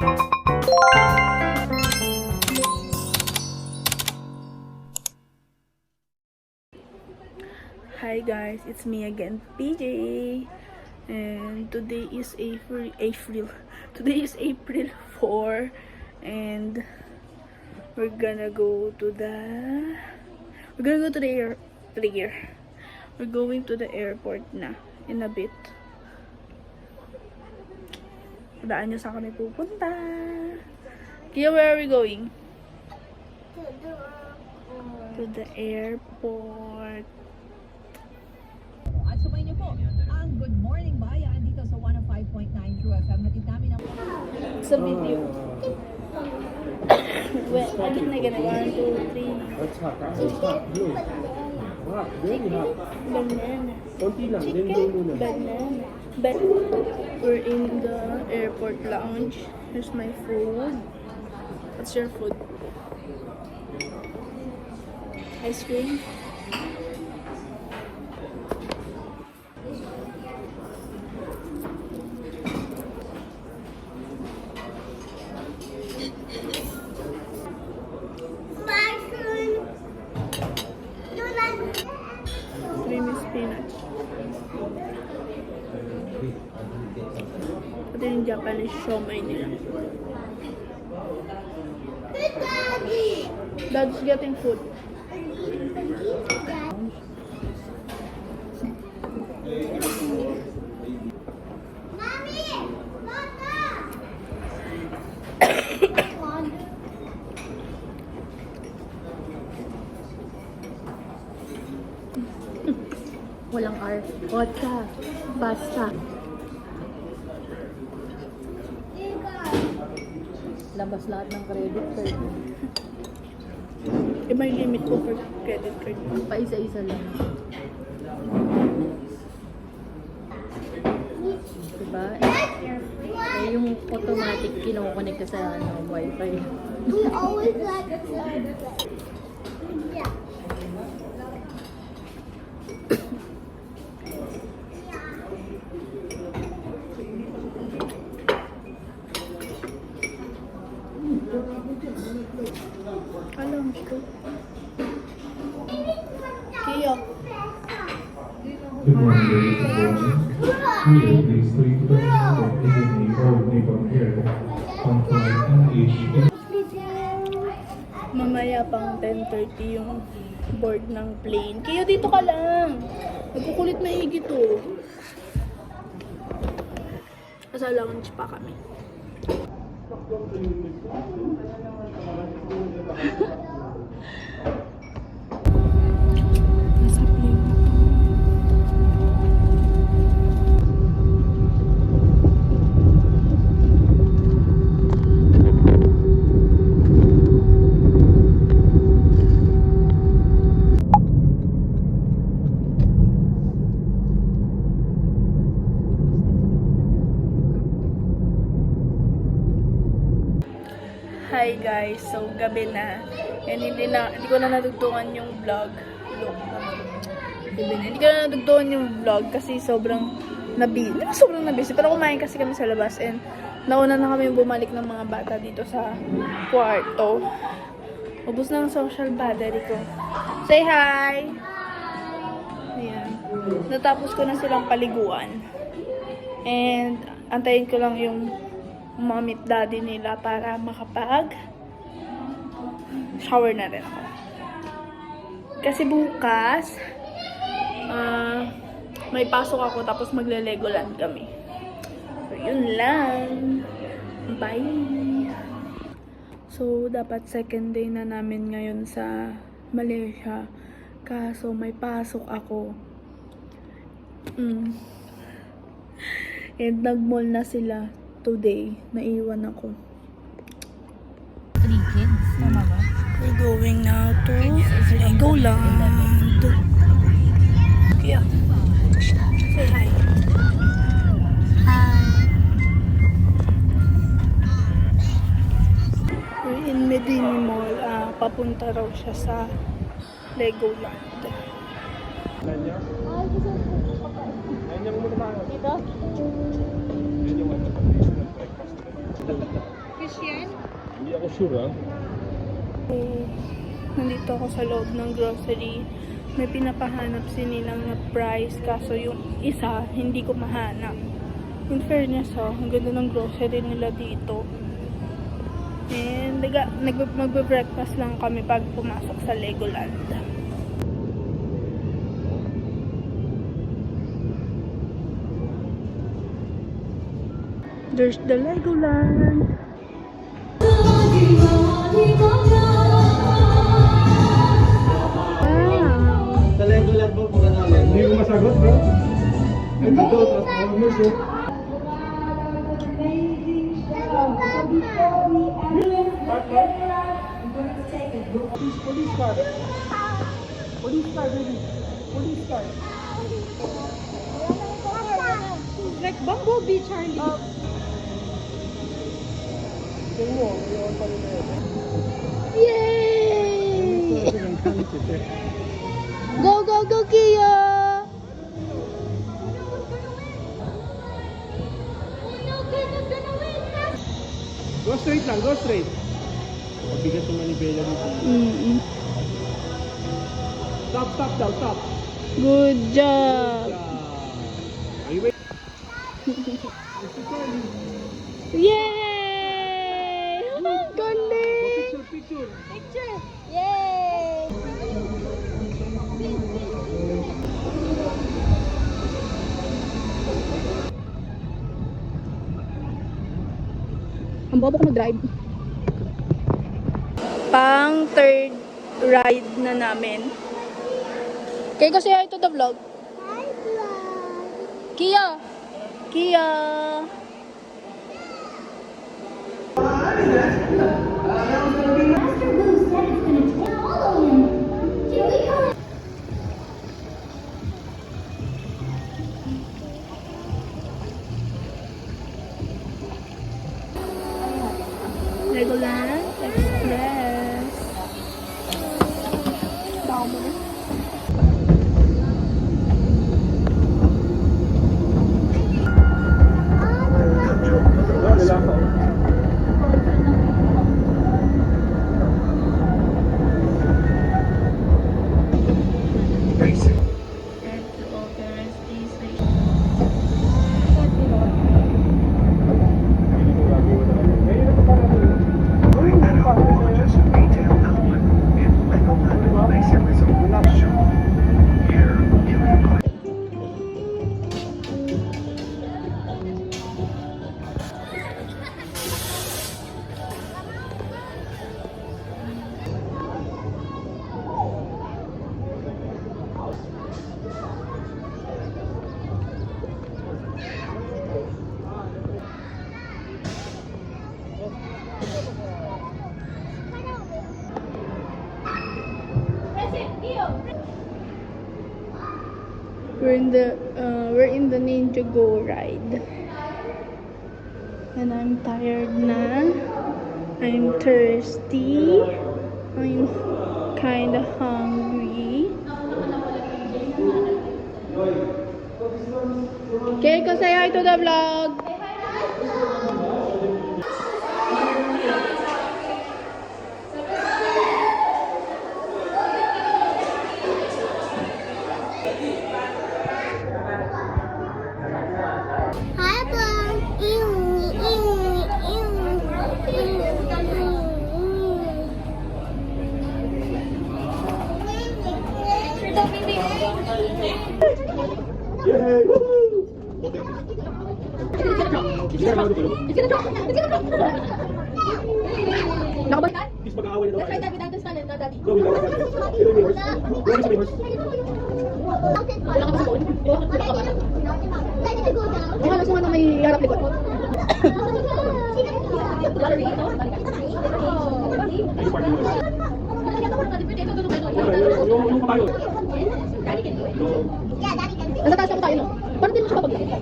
Hi guys, it's me again, PJ, and today is Today is April 4, and we're gonna go to the We're going to the airport na in a bit. Daan nyo saan kami pupunta. Kaya where are we going? To the airport. At sumay niyo po ang Good Morning Bayan dito sa 105.9 True FM. Hatid namin ang... Sa video. Well, ano na ganun? 1, 2, 3. That's hot. It's hot. Blue. Hot. Very hot. Banana. Konti lang. Then go muna. Banana. But we're in the airport lounge. Here's my food. What's your food? Ice cream? Creamy spinach. Ito yung Japanese siomai nila. Dad's getting food. Walang R. Vodka. Basta. Labas lahat ng credit card. May limit ko for credit card. Pa isa-isa lang. Diba? Eh, yung automatic kinoconnect ka sa wifi. We always like it. Yeah. Alam ko. Kaya. Good morning, ladies and gentlemen. Here, please take the passenger taking the Old Nippon Air on flight NH. Mamaya pang 10:30 yung board ng plane. Kaya dito ka lang. Nagkukulit maigi to. Sa lounge pa kami. Nasa plane na to. Hi guys, so gabi na and hindi ko na nadugtungan yung vlog. Hindi ko na nadugtungan yung vlog kasi sobrang nabisi. Pero kumain kasi kami sa labas and nauna na kami bumalik ng mga bata dito sa kwarto. Ubus na ang social battery ko. Say hi! Ayan. Natapos ko na silang paliguan. And antayin ko lang yung mommy at daddy nila para makapag shower na rin ako. Kasi bukas may pasok ako tapos magle-Legoland kami. So yun lang. Bye! So dapat second day na namin ngayon sa Malaysia. Kaso may pasok ako. And nag-mall na sila today. Naiwan ako. 3 kids? Tama ba? We're going now to Legoland. Yeah. Say hi. Hi. We're in Medini Mall. Papunta raw siya sa Legoland. Dito? Hindi ako sure, ah. Nandito ako sa loob ng grocery. May pinapahanap sinilang na price, kaso yung isa, hindi ko mahanap. In fairness, ang ganda ng grocery nila dito. And magbe-breakfast lang kami pag pumasok sa Legoland. There's the Legoland. Wow! Sa Legoland po, mga namin. Hindi ko masagot, bro. Ay, dito, tapos almost, oh. Police car. Police car, baby. Police car. Like Bumblebee, Charlie. Tingnan mo, mayroon pa rin na yun. Yay! Ang talented, eh. Go, go, go, Kia! Go straight lang, go straight. Mabigat yung manibela dito. Stop, stop daw, stop. Good job! Are you ready? Yay! Galing! Picture, picture. Picture! Yay! Ang bobo ko mag-drive. Pang third ride na namin. Kaya kasi ito the vlog. Kia! Kia! Legoland Express. Bawa mo na. We're in the Ninjago ride. And I'm tired na. I'm thirsty. I'm kind of hungry. Okay, say hi to the vlog. Hi, Plum. Yay! Woo! Nakabalikan? Please, mag-aaway na daw Let's try tayo. that without the stand, not daddy. Go, we go. Ito yung reverse. Go, sa reverse. Wala ka ba sa phone? Ready to go down. Kung ano sumano may harap likod. Gallery ito? Ay, yung party mo. Yung papayo. Yeah, Daddy can do it. Nasa taas na tayo, no? Parang din mo siya kapag-ikit.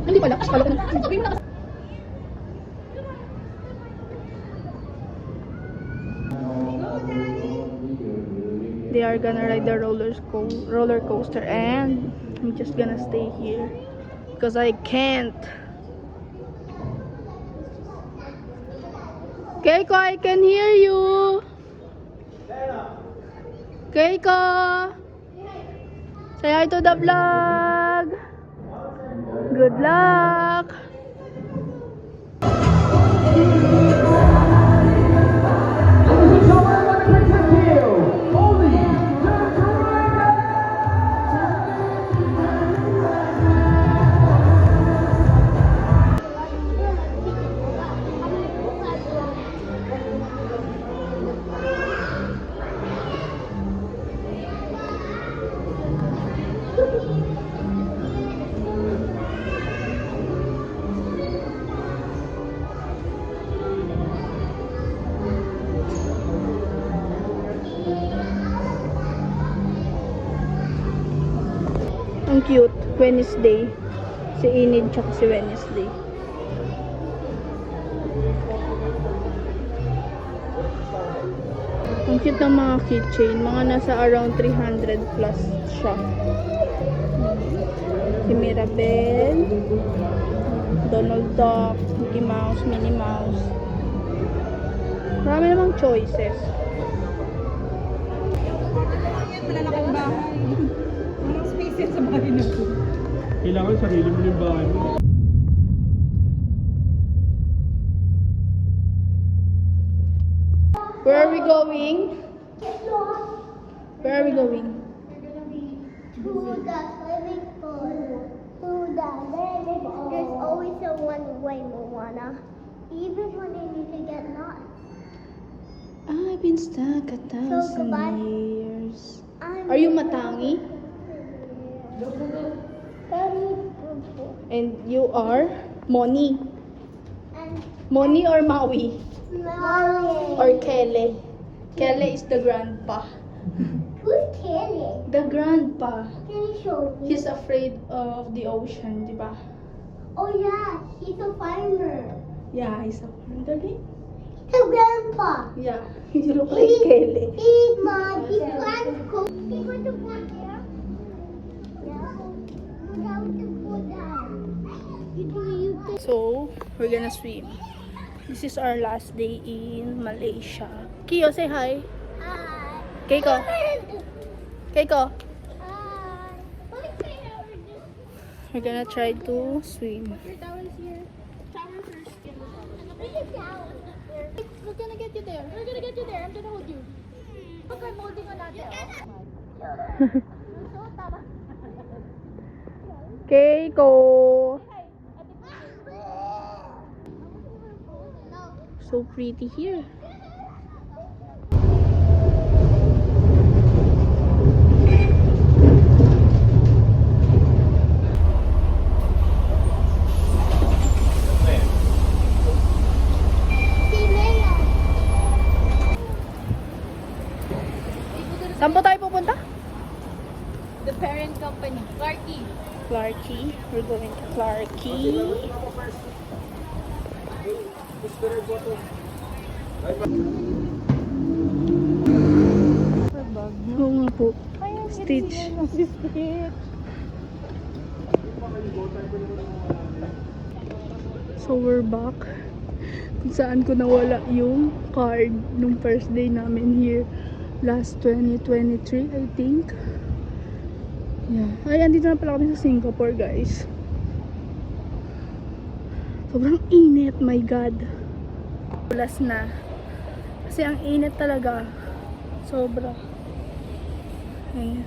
Hindi pala. Kala ko na. Sabihin mo na kasi. They are gonna ride the roller coaster and I'm just gonna stay here because I can't. Keiko, I can hear you. Keiko. Say hi to the vlog. Good luck. Ang cute. Wednesday. Si Enid tsaka si Wednesday. Ang cute ng mga keychain. Mga nasa around 300 plus siya. Si Mirabel. Donald Duck. Mickey Mouse. Minnie Mouse. Marami namang choices. Malalaking bahay. Walang spaces sa bahay na po. Kailangan sarili mo yung bahay mo. Where are we going? Where are we going? To the swimming pool. To the swimming pool. There's always a one-way, Moana. Even when they need to get lost. I've been stuck a thousand goodbye. years. Are you Matangi? And you are Moni? And Moni or Maui? Maui. Or Kele? Kele is the grandpa. Who's Kelly? The grandpa. Can you show me? He's afraid of the ocean, di ba? Oh yeah, he's a farmer. Yeah, he's a dali. He's a grandpa. Yeah, you look like Kele. He's mom. He plants cook. He went to put there. Yeah. Look how to put down. You think So, we're gonna swim. This is our last day in Malaysia. Kiyo, say hi. hi. Keiko. Keiko. Hi. We're gonna try to swim. Your towel's here. Shower first. Bring your towel. We're gonna get you there. We're gonna get you there. I'm gonna hold you. Look, I'm holding on natin. Keiko. So pretty here. Si Leia. Saan po tayo pupunta? The parent company, Clarky. Clarky. We're going to Clarky. Oo nga po. Stitch. So we're back. Kung saan ko nawala yung card nung first day namin here. Last 2023, I think. Yeah. Ay, andito na pala kami sa Singapore, guys. Sobrang init, my God. Ulas na. Kasi ang init talaga. Sobra. Ayan.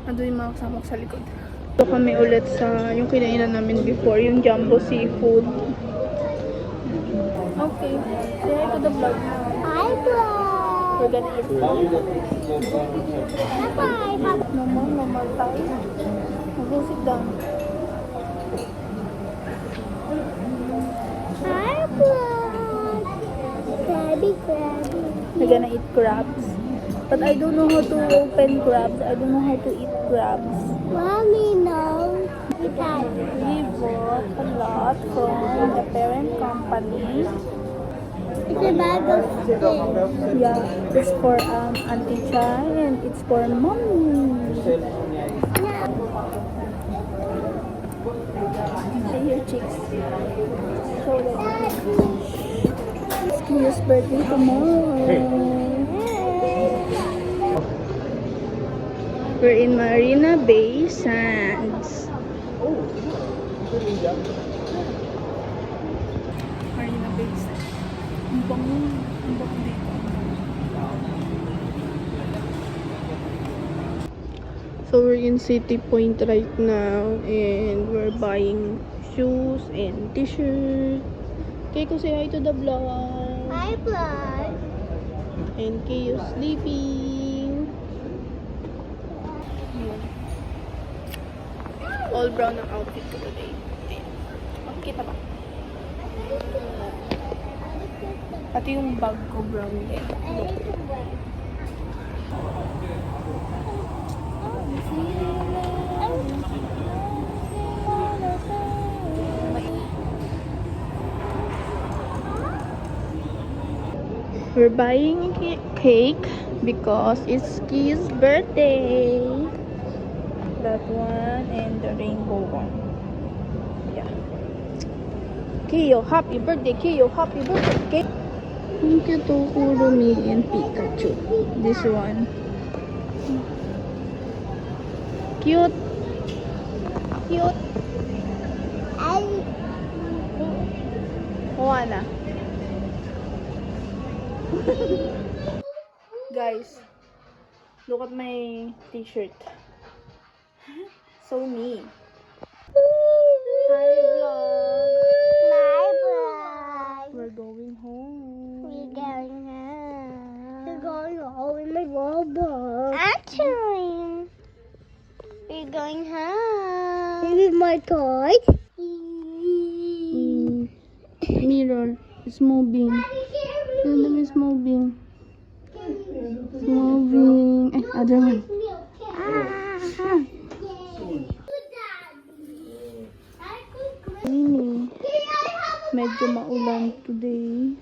Andun yung mga kasama ko sa likod. Ito kami ulit sa yung kinainan namin before, yung Jumbo Seafood. Okay. Say hi to the vlog. Hi, vlog. We're gonna eat. Bye-bye. Normal tayo. Go sit down. Hi, vlog. Krabby, Krabby. We're gonna eat crabs. But I don't know how to open crabs. I don't know how to eat crabs. Mommy, no. We can. We bought a lot from the parent company. It's a bag of fish. Yeah, it's for Auntie Chai and it's for Mommy. Yeah. Say your chicks. Show them. Kia's birthday tomorrow. We're in Marina Bay Sands. Marina Bay Sands. Ang bango. Ang bango dito. So we're in City Point right now and we're buying shoes and t-shirt. Keiko, say hi to the vlog. Hi, vlog. And Keiko's sleeping. Yun. All brown ang outfit ko today. Ayan. Makikita ba? Pati yung bag ko brown din. We're buying a cake because it's Ki's birthday. That one and the rainbow one. Yeah. Kiyo, happy birthday, Kiyo, happy birthday. Thank you to Kurumi and Pikachu. This one. Cute. Cute. Moana. Guys, look at my t-shirt. So me. Hi vlog. My vlog. We're going home. We're going home. We're going home with my robot. Actually, we're going home. With my toys. Mirror is moving. Random is moving. It's moving. Eh, other one. Ini medyo maulan today.